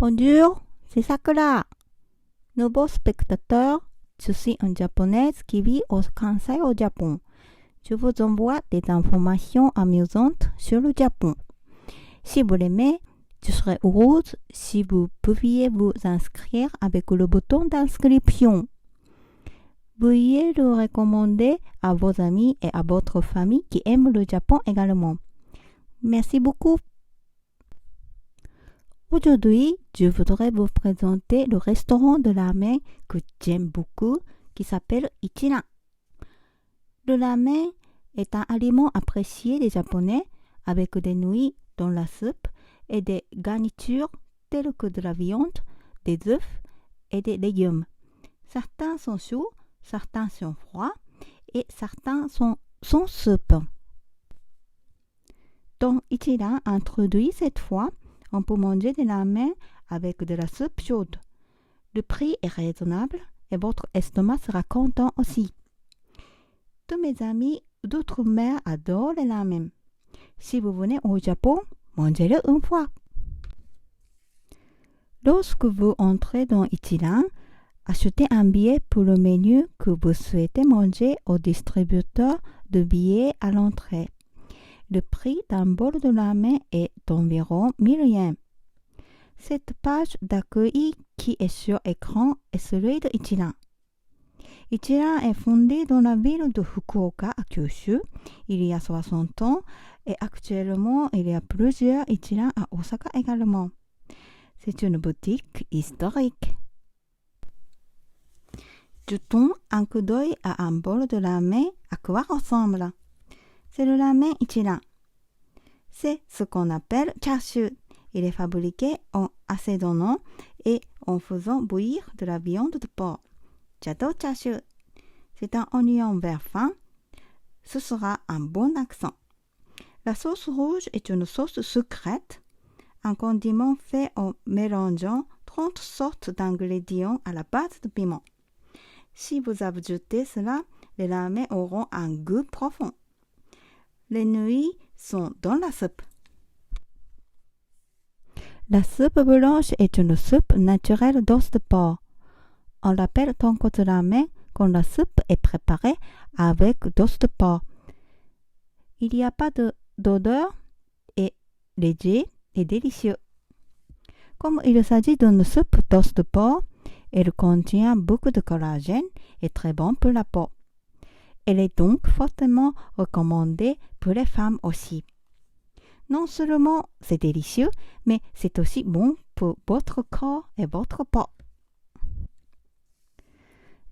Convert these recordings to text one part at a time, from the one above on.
Bonjour, c'est Sakura. Nouveau spectateur, je suis une japonaise qui vit au Kansai au Japon. Je vous envoie des informations amusantes sur le Japon. Si vous l'aimez, je serais heureuse si vous pouviez vous inscrire avec le bouton d'inscription. Veuillez le recommander à vos amis et à votre famille qui aiment le Japon également. Merci beaucoup. Aujourd'hui, je voudrais vous présenter le restaurant de ramen que j'aime beaucoup qui s'appelle Ichiran. Le ramen est un aliment apprécié des Japonais avec des nouilles dans la soupe et des garnitures telles que de la viande, des œufs et des légumes. Certains sont chauds, certains sont froids et certains sont sans soupe. Dans Ichiran introduit cette fois, on peut manger des ramen avec de la soupe chaude. Le prix est raisonnable et votre estomac sera content aussi. Tous mes amis d'outre-mer adorent les ramen. Si vous venez au Japon, mangez-le une fois. Lorsque vous entrez dans Ichiran, achetez un billet pour le menu que vous souhaitez manger au distributeur de billets à l'entrée. Le prix d'un bol de ramen est d'environ 1000 yens. Cette page d'accueil qui est sur écran est celui de Ichiran. Ichiran est fondé dans la ville de Fukuoka à Kyushu il y a 60 ans et actuellement il y a plusieurs Ichiran à Osaka également. C'est une boutique historique. Jetons un coup d'œil à un bol de ramen à quoi ressemble. C'est le ramen Ichiran. C'est ce qu'on appelle chashu. Il est fabriqué en assaisonnant et en faisant bouillir de la viande de porc. J'adore chashu. C'est un oignon vert fin. Ce sera un bon accent. La sauce rouge est une sauce sucrète, un condiment fait en mélangeant 30 sortes d'ingrédients à la base de piment. Si vous ajoutez cela, les ramen auront un goût profond. Les nouilles sont dans la soupe. La soupe blanche est une soupe naturelle d'os de porc. On l'appelle tonkotsu ramen quand la soupe est préparée avec d'os de porc. Il n'y a pas d'odeur et léger et délicieux. Comme il s'agit d'une soupe d'os de porc, elle contient beaucoup de collagène et très bon pour la peau. Elle est donc fortement recommandée pour les femmes aussi. Non seulement c'est délicieux, mais c'est aussi bon pour votre corps et votre peau.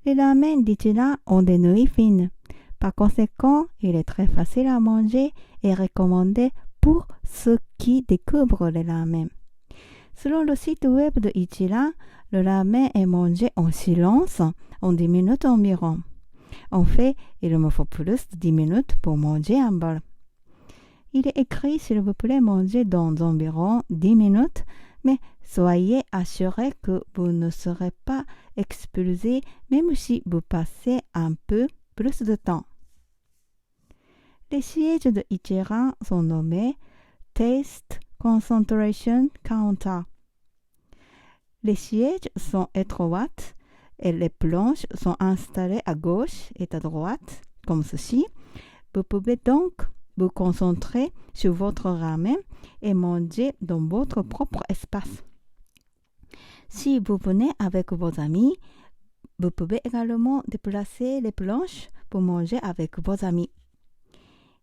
Les ramen d'Ichiran ont des nouilles fines. Par conséquent, il est très facile à manger et recommandé pour ceux qui découvrent les ramen. Selon le site web de Ichiran, le ramen est mangé en silence en 10 minutes environ. En fait, il me faut plus de 10 minutes pour manger un bol. Il est écrit s'il vous plaît manger dans environ 10 minutes, mais soyez assurés que vous ne serez pas expulsé même si vous passez un peu plus de temps. Les sièges de Ichiran sont nommés Taste Concentration Counter. Les sièges sont étroites et les planches sont installées à gauche et à droite, comme ceci. Vous pouvez donc vous concentrer sur votre ramen et manger dans votre propre espace. Si vous venez avec vos amis, vous pouvez également déplacer les planches pour manger avec vos amis.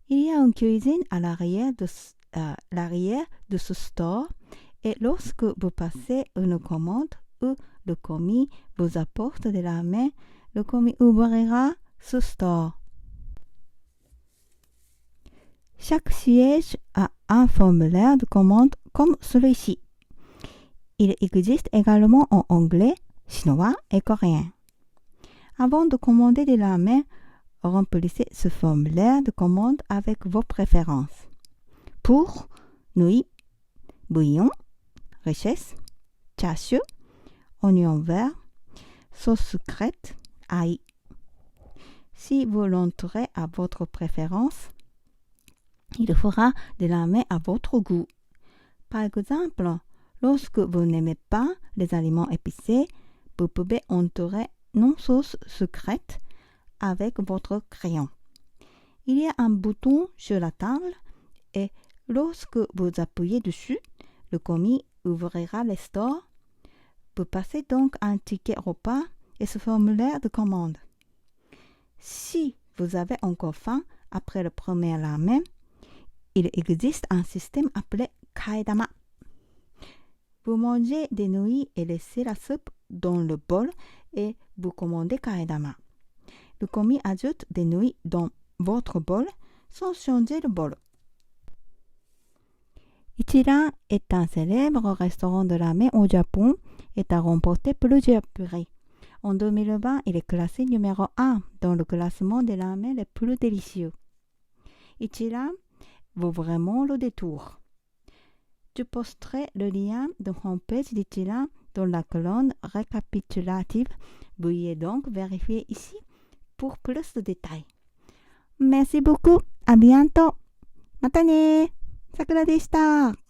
Il y a une cuisine à l'arrière de ce store et lorsque vous passez une commande où le commis vous apporte des ramen, le commis ouvrira ce store. Chaque siège a un formulaire de commande comme celui-ci. Il existe également en anglais, chinois et coréen. Avant de commander des ramen, remplissez ce formulaire de commande avec vos préférences. Pour nouilles, bouillon, richesse, chashu, oignon vert, sauce sucrète, ail. Si vous l'entrez à votre préférence, il fera des ramen à votre goût. Par exemple, Lorsque vous n'aimez pas les aliments épicés, vous pouvez entourer une sauce secrète avec votre crayon. Il y a un bouton sur la table et lorsque vous appuyez dessus, le commis ouvrira les stores. Vous passez donc un ticket repas et ce formulaire de commande. Si vous avez encore faim après le premier ramen, il existe un système appelé kaedama. Vous mangez des nouilles et laissez la soupe dans le bol et vous commandez kaedama. Le commis ajoute des nouilles dans votre bol sans changer le bol. Ichiran est un célèbre restaurant de ramen au Japon et a remporté plusieurs prix. En 2020, il est classé numéro 1 dans le classement des ramen les plus délicieux. Ichiran vaut vraiment le détour. Je posterai le lien de homepage d'Ichiran dans la colonne récapitulative. Veuillez donc vérifier ici pour plus de détails. Merci beaucoup. À bientôt. またね。さくらでした。